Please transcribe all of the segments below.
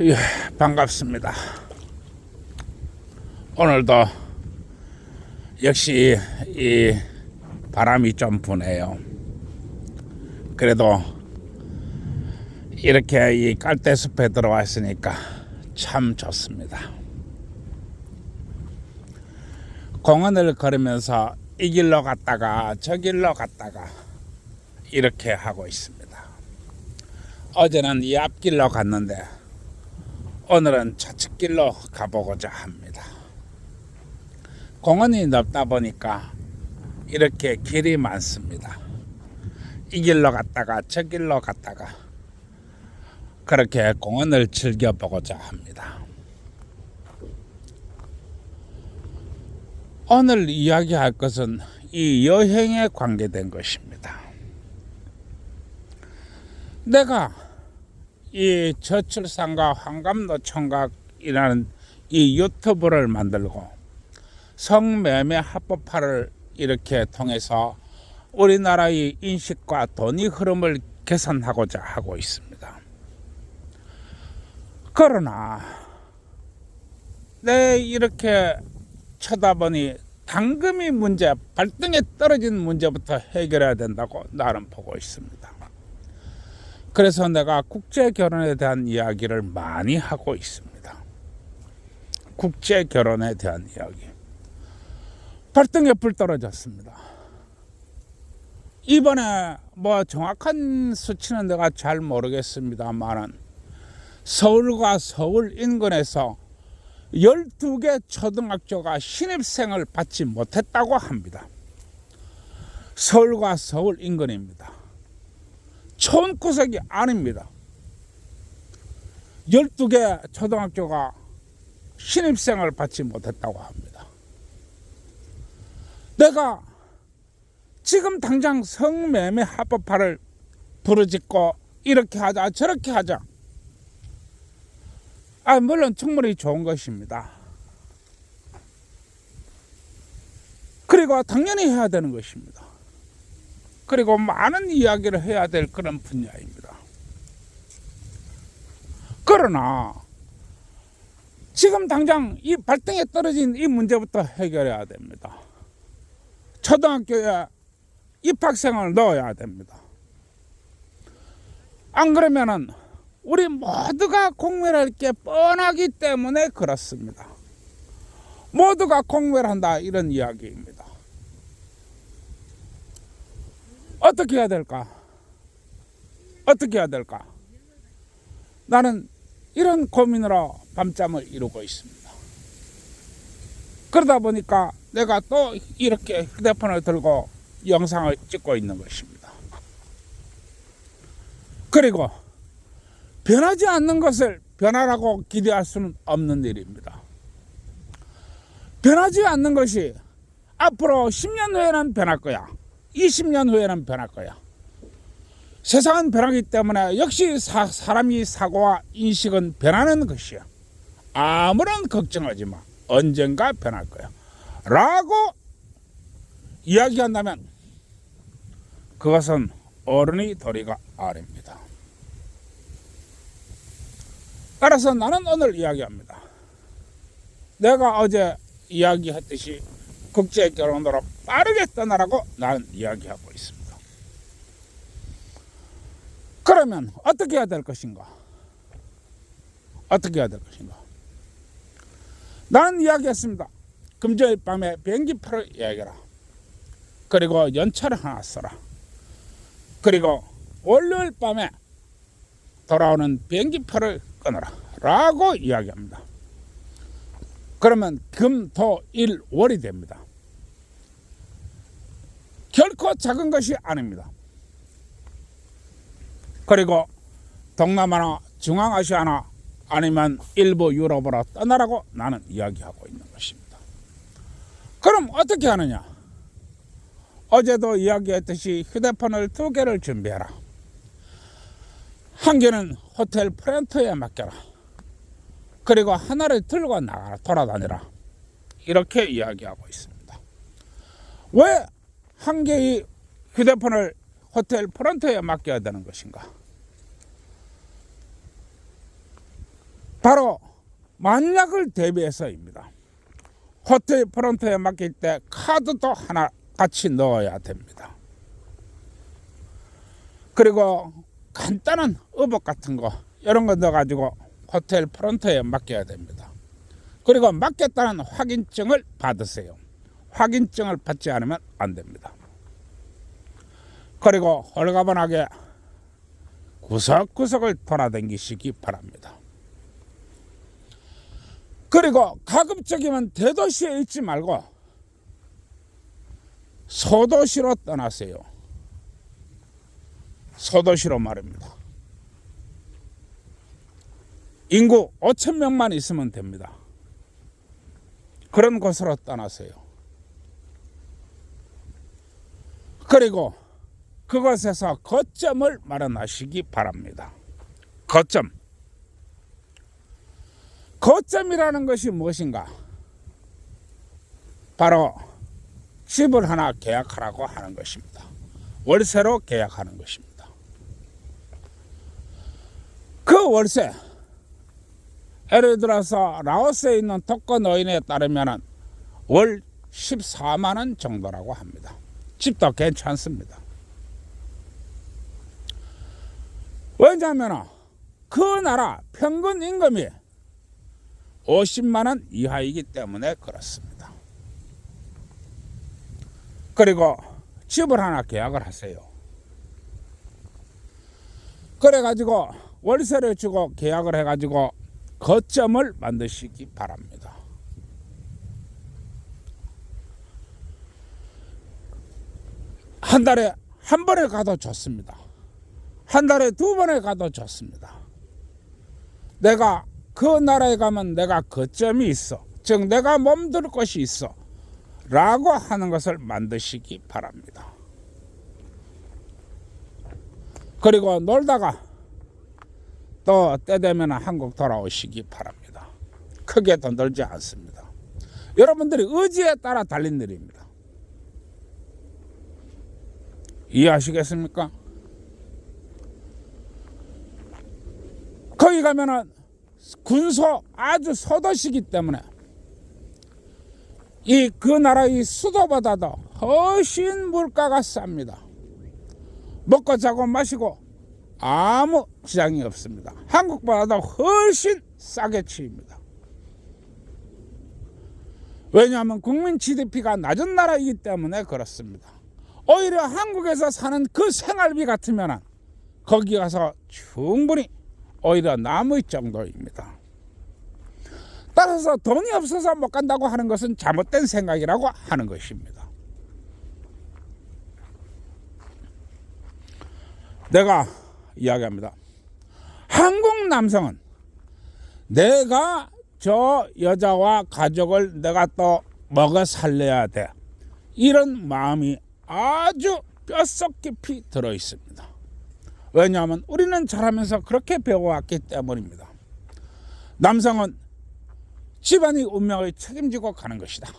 예, 반갑습니다. 오늘도 역시 이 바람이 좀 부네요. 그래도 이렇게 이 깔대숲에 들어왔으니까 참 좋습니다. 공원을 걸으면서 이 길로 갔다가 저 길로 갔다가 이렇게 하고 있습니다. 어제는 이 앞길로 갔는데 오늘은 저측 길로 가보고자 합니다. 공원이 넓다 보니까 이렇게 길이 많습니다. 이 길로 갔다가 저 길로 갔다가 그렇게 공원을 즐겨보고자 합니다. 오늘 이야기할 것은 이 여행에 관계된 것입니다. 내가 이 저출산과 환갑노총각이라는 이 유튜브를 만들고 성매매 합법화를 이렇게 통해서 우리나라의 인식과 돈의 흐름을 개선하고자 하고 있습니다. 그러나 내 이렇게 쳐다보니 당금이 문제, 발등에 떨어진 문제부터 해결해야 된다고 나는 보고 있습니다. 그래서 내가 국제 결혼에 대한 이야기를 많이 하고 있습니다. 국제 결혼에 대한 이야기. 발등에 불 떨어졌습니다. 이번에 뭐 정확한 수치는 내가 잘 모르겠습니다만은 서울과 서울 인근에서 12개 초등학교가 신입생을 받지 못했다고 합니다. 서울과 서울 인근입니다. 촌구석이 아닙니다. 12개 초등학교가 신입생을 받지 못했다고 합니다. 내가 지금 당장 성매매 합법화를 부르짖고 이렇게 하자 저렇게 하자. 물론 충분히 좋은 것입니다. 그리고 당연히 해야 되는 것입니다. 그리고 많은 이야기를 해야 될 그런 분야입니다. 그러나 지금 당장 이 발등에 떨어진 이 문제부터 해결해야 됩니다. 초등학교에 입학생을 넣어야 됩니다. 안 그러면은 우리 모두가 공멸할 게 뻔하기 때문에 그렇습니다. 모두가 공멸한다 이런 이야기입니다. 어떻게 해야 될까? 어떻게 해야 될까? 나는 이런 고민으로 밤잠을 이루고 있습니다. 그러다 보니까 내가 또 이렇게 휴대폰을 들고 영상을 찍고 있는 것입니다. 그리고 변하지 않는 것을 변하라고 기대할 수는 없는 일입니다. 변하지 않는 것이 앞으로 10년 후에는 변할 거야. 20년 후에는 변할 거야. 세상은 변하기 때문에 역시 사람이 사고와 인식은 변하는 것이야. 아무런 걱정하지 마. 언젠가 변할 거야. 라고 이야기한다면 그것은 어른이 도리가 아닙니다. 따라서 나는 오늘 이야기합니다. 내가 어제 이야기했듯이 국제 결혼으로 빠르게 떠나라고 나는 이야기하고 있습니다. 그러면 어떻게 해야 될 것인가? 어떻게 해야 될 것인가? 나는 이야기했습니다. 금요일 밤에 비행기표를 예약해라. 그리고 연차를 하나 써라. 그리고 월요일 밤에 돌아오는 비행기표를 끊어라 라고 이야기합니다. 그러면 금, 토, 일, 월이 됩니다. 결코 작은 것이 아닙니다. 그리고 동남아나 중앙아시아나 아니면 일부 유럽으로 떠나라고 나는 이야기하고 있는 것입니다. 그럼 어떻게 하느냐? 어제도 이야기했듯이 휴대폰을 2개를 준비해라. 한 개는 호텔 프렌트에 맡겨라. 그리고 하나를 들고 나가라. 돌아다니라. 이렇게 이야기하고 있습니다. 왜 한 개의 휴대폰을 호텔 프런트에 맡겨야 되는 것인가? 바로 만약을 대비해서입니다. 호텔 프론트에 맡길 때 카드도 하나 같이 넣어야 됩니다. 그리고 간단한 의복 같은 거 이런 거 넣어가지고 호텔 프론트에 맡겨야 됩니다. 그리고 맡겼다는 확인증을 받으세요. 확인증을 받지 않으면 안 됩니다. 그리고 홀가분하게 구석구석을 돌아다니시기 바랍니다. 그리고 가급적이면 대도시에 있지 말고 소도시로 떠나세요. 소도시로 말입니다. 인구 5,000명만 있으면 됩니다. 그런 곳으로 떠나세요. 그리고 그곳에서 거점을 마련하시기 바랍니다. 거점. 거점이라는 것이 무엇인가? 바로 집을 하나 계약하라고 하는 것입니다. 월세로 계약하는 것입니다. 그 월세, 예를 들어서 라오스에 있는 독거노인에 따르면 월 14만 원 정도라고 합니다. 집도 괜찮습니다. 왜냐하면 그 나라 평균 임금이 50만 원 이하이기 때문에 그렇습니다. 그리고 집을 하나 계약을 하세요. 그래가지고 월세를 주고 계약을 해가지고 거점을 만드시기 바랍니다. 한 달에 한 번에 가도 좋습니다. 한 달에 2번에 가도 좋습니다. 내가 그 나라에 가면 내가 거점이 있어. 즉 내가 몸둘 곳이 있어. 라고 하는 것을 만드시기 바랍니다. 그리고 놀다가 또 때 되면 한국 돌아오시기 바랍니다. 크게 돈 들지 않습니다. 여러분들이 의지에 따라 달린 일입니다. 이해하시겠습니까? 거기 가면은 군소 아주 소도시기 때문에 그 나라의 수도보다도 훨씬 물가가 쌉니다. 먹고 자고 마시고 아무 지장이 없습니다. 한국보다도 훨씬 싸게 치입니다. 왜냐하면 국민 GDP가 낮은 나라이기 때문에 그렇습니다. 오히려 한국에서 사는 그 생활비 같으면 거기 가서 충분히 오히려 남의 정도입니다. 따라서 돈이 없어서 못 간다고 하는 것은 잘못된 생각이라고 하는 것입니다. 내가 이야기합니다. 한국 남성은 내가 저 여자와 가족을 내가 또 먹어 살려야 돼. 이런 마음이 아주 뼛속 깊이 들어 있습니다. 왜냐하면 우리는 자라면서 그렇게 배워왔기 때문입니다. 남성은 집안의 운명을 책임지고 가는 것이다.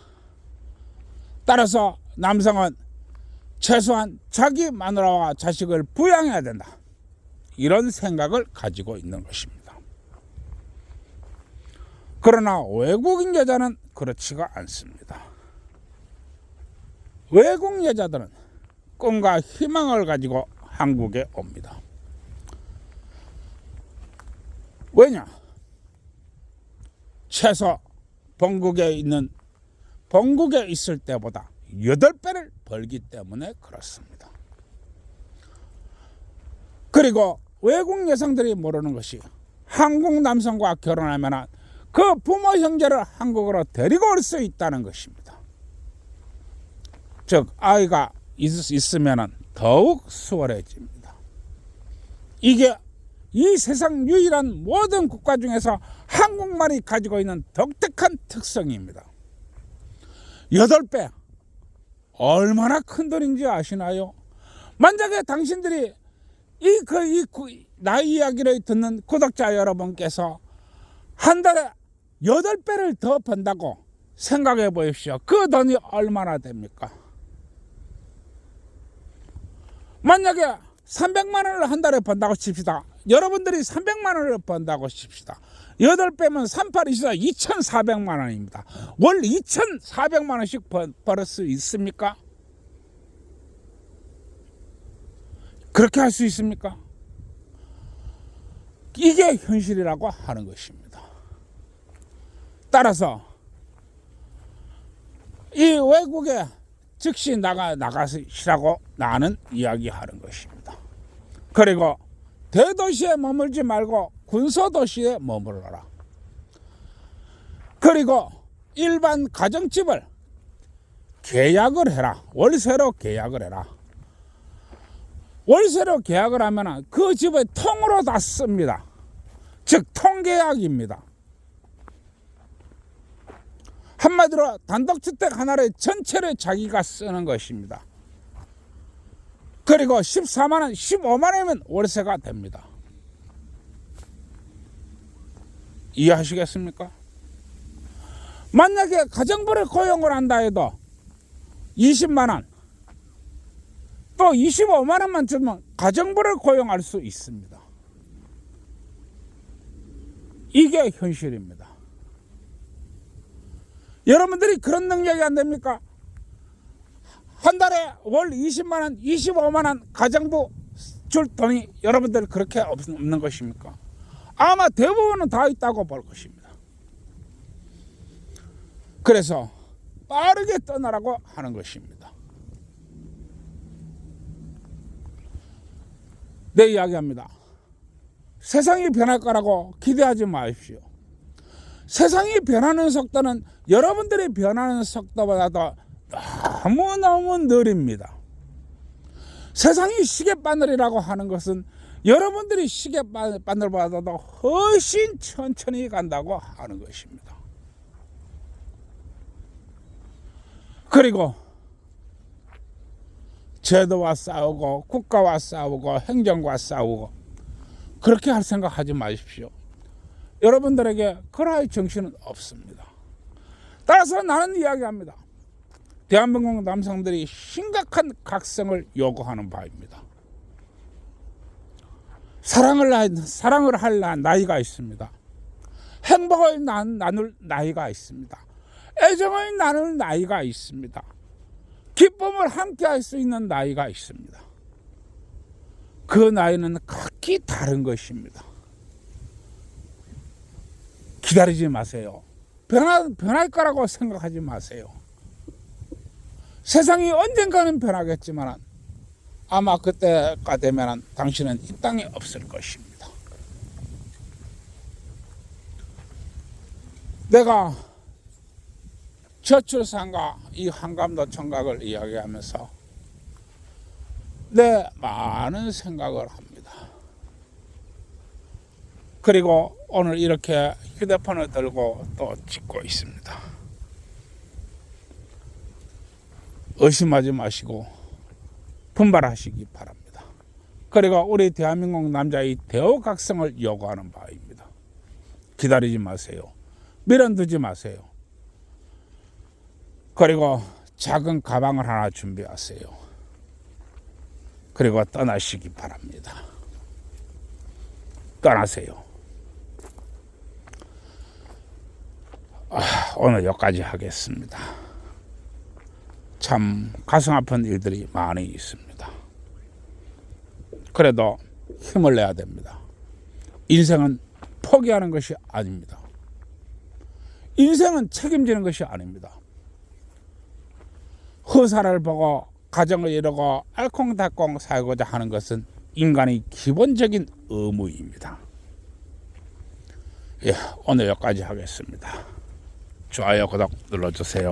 따라서 남성은 최소한 자기 마누라와 자식을 부양해야 된다. 이런 생각을 가지고 있는 것입니다. 그러나 외국인 여자는 그렇지가 않습니다. 외국 여자들은 꿈과 희망을 가지고 한국에 옵니다. 왜냐? 최소 본국에 있을 때보다 8배를 벌기 때문에 그렇습니다. 그리고 외국 여성들이 모르는 것이 한국 남성과 결혼하면 그 부모 형제를 한국으로 데리고 올 수 있다는 것입니다. 즉 아이가 있으면 더욱 수월해집니다. 이게 이 세상 유일한 모든 국가 중에서 한국말이 가지고 있는 독특한 특성입니다. 8배 얼마나 큰 돈인지 아시나요? 만약에 당신들이 나이 이야기를 듣는 구독자 여러분께서 한 달에 8배를 더 번다고 생각해 보십시오. 그 돈이 얼마나 됩니까? 만약에 300만 원을 한 달에 번다고 칩시다. 여러분들이 300만 원을 번다고 칩시다. 8 빼면 38, 24, 2,400만 원입니다. 월 2,400만 원씩 벌을 수 있습니까? 그렇게 할 수 있습니까? 이게 현실이라고 하는 것입니다. 따라서 이 외국에 즉시 나가시라고 나는 이야기하는 것입니다. 그리고 대도시에 머물지 말고 군소도시에 머물러라. 그리고 일반 가정집을 계약을 해라. 월세로 계약을 해라. 월세로 계약을 하면 그 집을 통으로 다 씁니다. 즉 통계약입니다. 한마디로 단독주택 하나를 전체를 자기가 쓰는 것입니다. 그리고 14만 원, 15만 원이면 월세가 됩니다. 이해하시겠습니까? 만약에 가정부를 고용을 한다 해도 20만 원, 또 25만 원만 주면 가정부를 고용할 수 있습니다. 이게 현실입니다. 여러분들이 그런 능력이 안 됩니까? 한 달에 월 20만 원, 25만 원 가정부 줄 돈이 여러분들 그렇게 없는 것입니까? 아마 대부분은 다 있다고 볼 것입니다. 그래서 빠르게 떠나라고 하는 것입니다. 내 이야기합니다. 세상이 변할 거라고 기대하지 마십시오. 세상이 변하는 속도는 여러분들이 변하는 속도보다도 너무너무 느립니다. 세상이 시계바늘이라고 하는 것은 여러분들이 시계바늘보다도 훨씬 천천히 간다고 하는 것입니다. 그리고 제도와 싸우고 국가와 싸우고 행정과 싸우고 그렇게 할 생각하지 마십시오. 여러분들에게 그럴 정신은 없습니다. 따라서 나는 이야기합니다. 대한민국 남성들이 심각한 각성을 요구하는 바입니다. 사랑을 할 나이가 있습니다. 행복을 나눌 나이가 있습니다. 애정을 나눌 나이가 있습니다. 기쁨을 함께 할 수 있는 나이가 있습니다. 그 나이는 각기 다른 것입니다. 기다리지 마세요. 변할 거라고 생각하지 마세요. 세상이 언젠가는 변하겠지만 아마 그때가 되면 당신은 이 땅에 없을 것입니다. 내가 저출산과 이 한감도 청각을 이야기하면서 내 많은 생각을 합니다. 그리고 오늘 이렇게 휴대폰을 들고 또 찍고 있습니다. 의심하지 마시고 분발하시기 바랍니다. 그리고 우리 대한민국 남자의 대우각성을 요구하는 바입니다. 기다리지 마세요. 미련두지 마세요. 그리고 작은 가방을 하나 준비하세요. 그리고 떠나시기 바랍니다. 떠나세요. 오늘 여기까지 하겠습니다. 참 가슴 아픈 일들이 많이 있습니다. 그래도 힘을 내야 됩니다. 인생은 포기하는 것이 아닙니다. 인생은 책임지는 것이 아닙니다. 허사를 보고 가정을 이루고 알콩달콩 살고자 하는 것은 인간의 기본적인 의무입니다. 예, 오늘 여기까지 하겠습니다. 좋아요, 구독 눌러주세요.